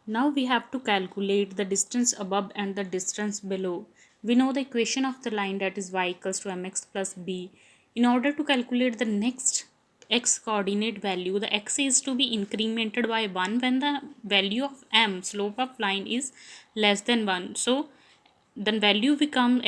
Now we have to calculate the distance above and the distance below. We know the equation of the line, that is y equals to mx plus b. In order to calculate the next x coordinate value, the x is to be incremented by 1 when the value of m, slope of line, is less than 1. So then value become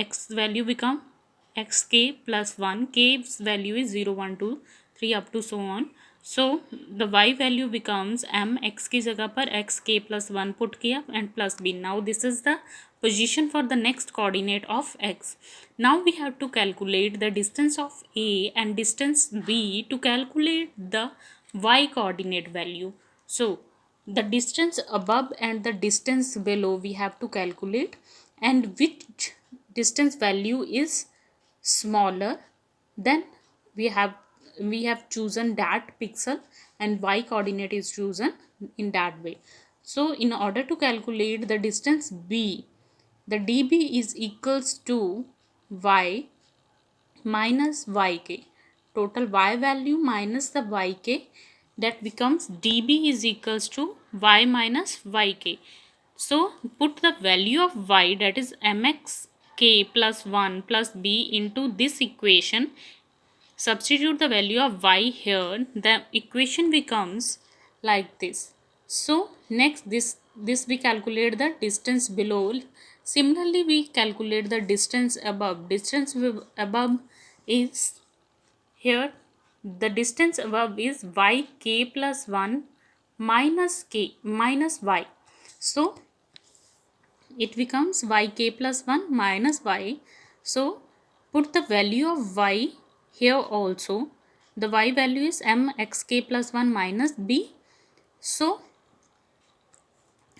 xk plus 1, k's value is 0 1 2 3 up to so on. So the y value becomes m, x की जगह पर xk plus 1 put किया and plus b. Now this is the position for the next coordinate of x. Now we have to calculate the distance of a and distance b to calculate the y coordinate value. So the distance above and the distance below we have to calculate, and which distance value is smaller, then we have we have chosen that pixel and y coordinate is chosen in that way. So in order to calculate the distance b, the db is equals to y minus yk, total y value minus the yk, that becomes db is equals to y minus yk. So put the value of y, that is mx k plus 1 plus b, into this equation. Substitute the value of y here, the equation becomes like this. So next this we calculate the distance below. Similarly we calculate the distance above. Distance above is here, the distance above is yk plus 1 minus k minus y. So it becomes yk plus 1 minus y. So put the value of y here also. The y value is m xk plus 1 minus b. So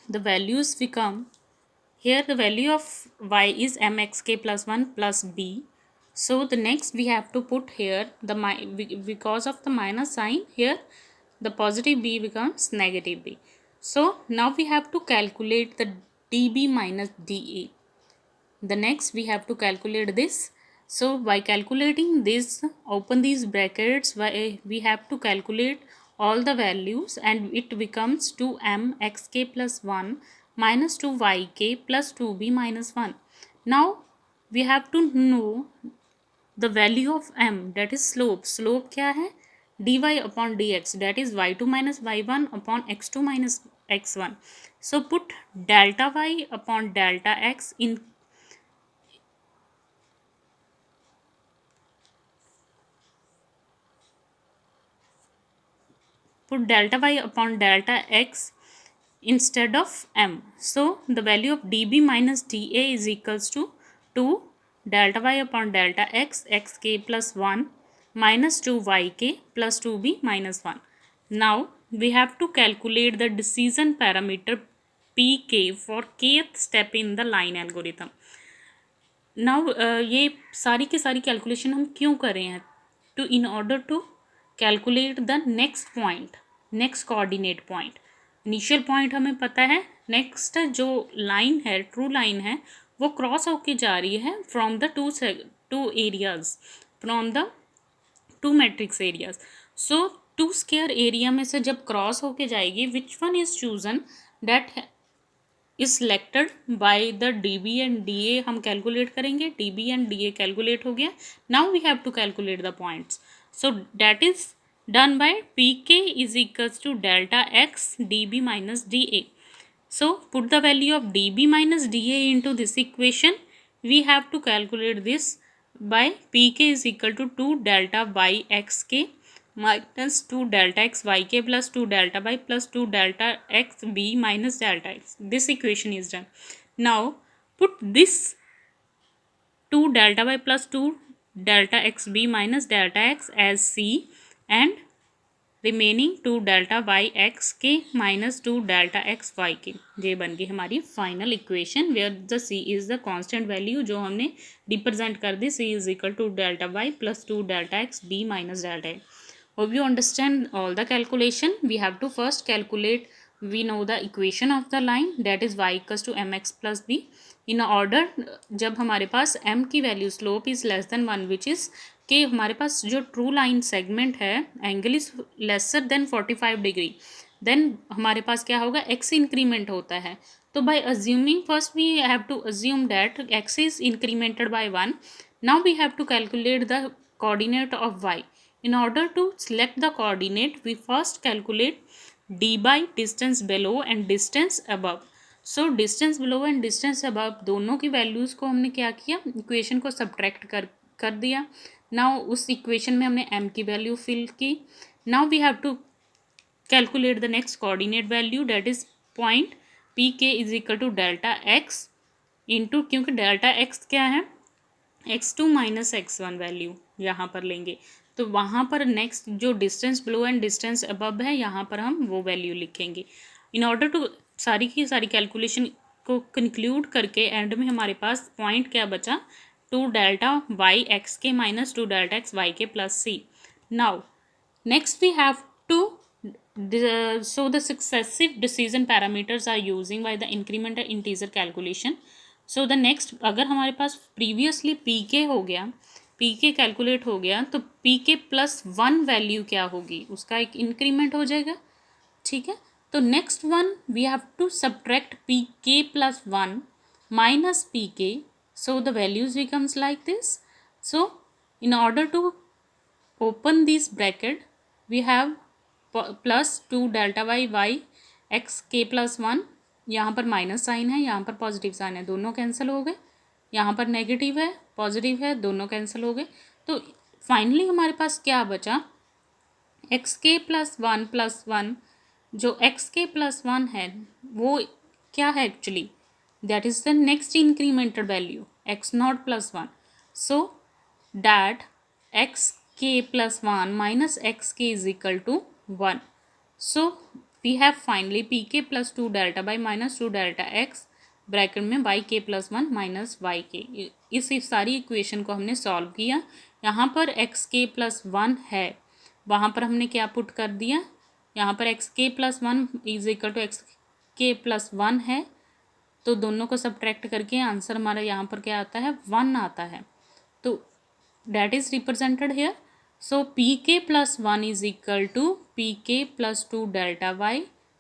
the values become, here the value of y is m xk plus 1 plus b. So the next we have to put here the because of the minus sign here, the positive b becomes negative b. So now we have to calculate the db minus da. The next we have to calculate this. So by calculating this, open these brackets, we have to calculate all the values and it becomes 2m xk plus 1 minus 2yk plus 2b minus 1. Now we have to know the value of m, that is slope. Slope क्या है? dy upon dx, that is y2 minus y1 upon x2 minus x1. So put delta y upon delta x in, put delta y upon delta x instead of m. So the value of db minus da is equals to 2 delta y upon delta x xk plus 1 minus 2yk plus 2b minus 1. Now we have to calculate the decision parameter pk for kth step in the line algorithm. Now ये सारी की सारी calculation हम क्यों कर रहे हैं? To in order to calculate the next point, next coordinate point. Initial point हमें पता है, नेक्स्ट जो लाइन है, ट्रू लाइन है, वो क्रॉस होके जा रही है from the two areas, from the two matrix areas. So two square area में से जब क्रॉस होके जाएगी, which one is chosen, that is selected by the D B and D A. हम कैलकुलेट करेंगे, D B and D A calculate हो गया. Now we have to calculate the points. So that is done by P के is equals to delta X D B minus D A. So put the value of dB minus dA into this equation. We have to calculate this by pk is equal to 2 delta y xk minus 2 delta x yk plus 2 delta y plus 2 delta x b minus delta x. This equation is done. Now put this 2 delta y plus 2 delta x b minus delta x as c and remaining 2 delta Y x के minus 2 delta x Y के. ये बन गई हमारी final equation where the C is the constant value जो हमने represent कर दी. C is equal to delta Y plus 2 delta X B minus delta X. Hope you understand all the calculation. We have to first calculate, we know the equation of the line, that is Y equals to m x plus b in order. जब हमारे पास m की value slope is less than 1 which is कि हमारे पास जो true line segment है, angle is lesser than 45 degree, then हमारे पास क्या होगा, x इंक्रीमेंट होता है. तो by assuming first we have to assume that x is incremented by 1. Now we have to calculate the coordinate of y. In order to select the coordinate, we first calculate d by distance below and distance above. So distance below and distance above दोनों की values को हमने क्या किया, equation को subtract कर दिया. Now उस इक्वेशन में हमने m की वैल्यू फिल की. Now we have to calculate the next coordinate value, that is point P के is equal to delta X into, क्योंकि डेल्टा एक्स क्या है, x2 माइनस x1 वैल्यू यहाँ पर लेंगे. तो वहाँ पर नेक्स्ट जो distance below and distance above है, यहाँ पर हम वो वैल्यू लिखेंगे. इन ऑर्डर टू सारी की सारी कैलकुलेशन को कंक्लूड करके एंड में हमारे पास पॉइंट क्या बचा, 2 डेल्टा वाई एक्स के minus 2 delta x Y k plus c. Now next we have to so the successive decision parameters are using by the incremental integer calculation. So the next, अगर हमारे पास previously P के हो गया, P k calculate हो गया, तो P k plus 1 value क्या होगी, उसका एक इंक्रीमेंट हो जाएगा. ठीक है. तो next one we have to subtract p k plus 1 minus p k. So the values becomes like this. So in order to open this bracket we have plus 2 delta y y x k plus 1, यहाँ पर minus sign है, यहाँ पर positive sign है, दोनों cancel हो गए. यहाँ पर नेगेटिव है, पॉजिटिव है, दोनों कैंसिल हो गए. तो फाइनली हमारे पास क्या बचा, एक्स के प्लस 1 जो एक्स के प्लस 1 है वो क्या है actually, that is the next incremented value x naught plus 1. So that x k plus 1 minus x k is equal to 1. So we have finally pk plus 2 delta by minus 2 delta x bracket में yk plus 1 minus yk. इस सारी equation को हमने solve किया. यहाँ पर xk plus 1 है, वहाँ पर हमने क्या पुट कर दिया, यहाँ पर xk plus 1 is equal to xk plus 1 है. तो दोनों को सब्ट्रैक्ट करके आंसर हमारा यहाँ पर क्या आता है, 1 आता है. तो that is represented here. So pk plus 1 is equal to pk plus 2 delta y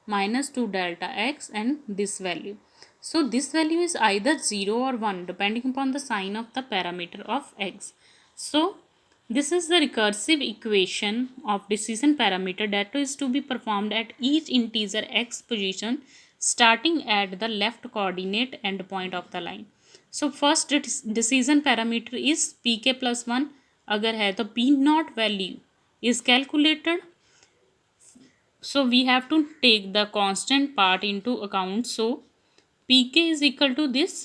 minus 2 delta x and this value. So this value is either 0 or 1 depending upon the sign of the parameter of x. So this is the recursive equation of decision parameter that is to be performed at each integer x position starting at the left coordinate endpoint of the line. So first decision parameter is pk plus 1. अगर है तो p naught value is calculated. So we have to take the constant part into account. So p के is equal to this,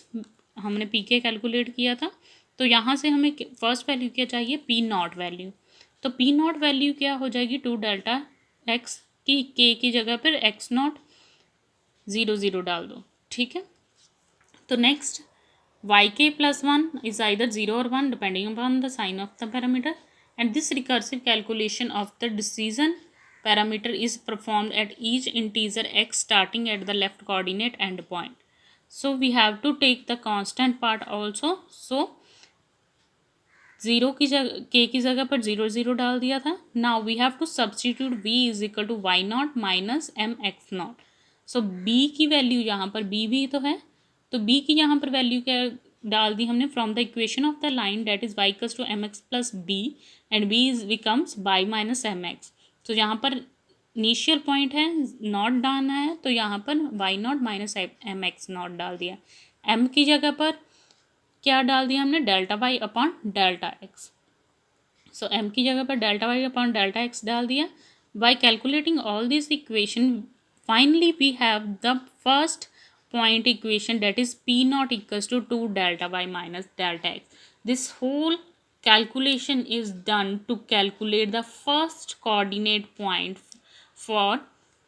हमने p k calculate किया था, तो यहाँ से हमें फर्स्ट वैल्यू क्या चाहिए, पी नॉट वैल्यू. तो पी नॉट वैल्यू क्या हो जाएगी, 2 डेल्टा एक्स की के की जगह पर एक्स नॉट 0 0 डाल दो. ठीक है. तो next yk plus 1 is either 0 or 1 depending upon the sign of the parameter, and this recursive calculation of the decision parameter is performed at each integer x starting at the left coordinate endpoint. So we have to take the constant part also. So 0 की जगह k की जगह पर 0 0 डाल दिया था. Now we have to substitute v is equal to y naught minus m x naught. So b की value यहाँ पर b भी तो है, तो b की यहाँ पर वैल्यू क्या डाल दी हमने, from the equation of the line that is y equals to m x plus b and b is becomes y minus m x. तो यहाँ पर इनिशियल पॉइंट है, नॉट डालना है, तो यहाँ पर y naught minus m x naught डाल दिया. m की जगह पर क्या डाल दिया हमने, delta Y upon delta X. So m की जगह पर delta Y upon delta X डाल दिया. By calculating all this equation finally we have the first point equation, that is p naught equals to 2 delta y minus delta x. This whole calculation is done to calculate the first coordinate point for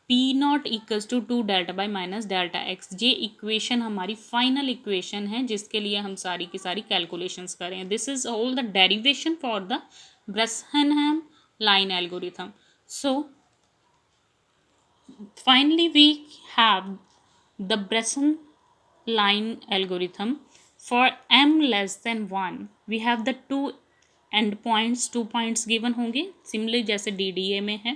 p naught equals to 2 delta y minus delta x. ये equation हमारी final equation है जिसके लिए हम सारी की सारी calculations करें. This is all the derivation for the Bresenham line algorithm. So finally we have the Bresson line algorithm. For m less than 1 we have the two endpoints, 2 points given होंगे, similar जैसे DDA में है.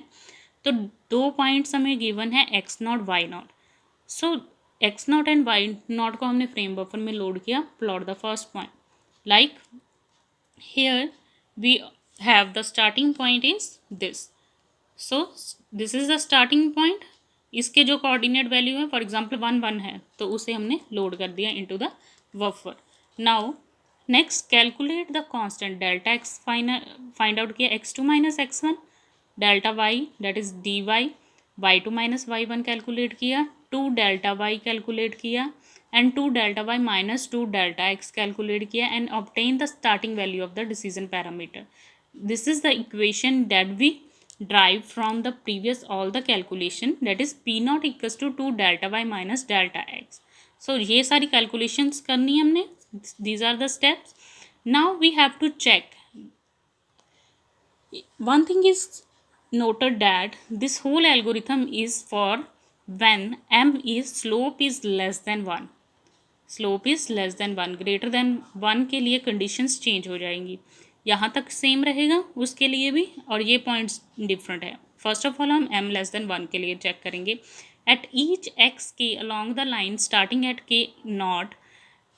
तो 2 points हमें given है x naught y naught. So x naught and y naught को हमने frame buffer में लोड किया। Plot the first point like here we have the starting point is this. So this is the starting point. इसके जो coordinate value है for example 1 1 है तो उसे हमने लोड कर दिया into the buffer. Now next calculate the constant delta x find out किया x2 minus x1, delta y that is dy y2 minus y1 calculate किया, 2 डेल्टा वाई कैलकुलेट किया and 2 delta y minus 2 delta x calculate किया and obtain the starting value of the decision parameter. This is the equation that we derive from the previous all the calculation, that is p naught equals to 2 delta y minus delta x. So ये सारी calculations करनी है हमने. These are the steps. Now we have to check. One thing is noted that this whole algorithm is for when m is slope is less than 1. Slope is less than 1, greater than 1 के लिए conditions change हो जाएंगी। यहाँ तक same रहेगा उसके लिए भी, और ये पॉइंट्स डिफरेंट है। फर्स्ट ऑफ ऑल हम m लेस देन 1 के लिए चेक करेंगे। एट ईच x के along the line starting at k naught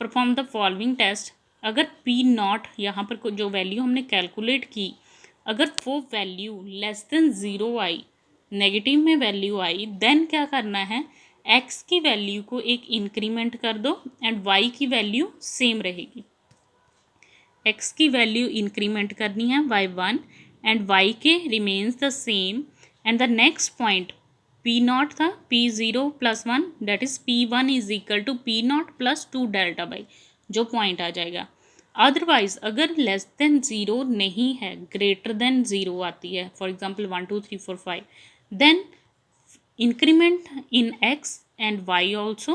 perform the following test. अगर p नॉट यहाँ पर जो वैल्यू हमने कैलकुलेट की, अगर वो वैल्यू लेस देन 0 आई, नेगेटिव में वैल्यू आई, देन क्या करना है, x की वैल्यू को एक इंक्रीमेंट कर दो एंड y की वैल्यू सेम रहेगी। x की वैल्यू इंक्रीमेंट करनी है y1 and y k remains the same and the next point p naught था p0 plus 1 that is p1 is equal to p naught plus 2 delta y जो point आ जाएगा। Otherwise अगर less than 0 नहीं है, greater than 0 आती है, for example 1 2 3 4 5, then increment in x and y also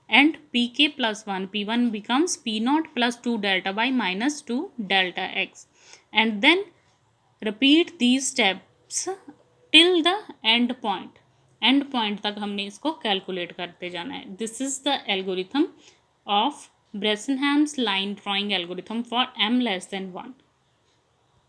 and pk plus 1 p1 becomes p naught plus 2 delta y minus 2 delta x and then repeat these steps till the end point तक हमने इसको calculate करते जाना है। This is the algorithm of Bresenham's line drawing algorithm for m less than 1।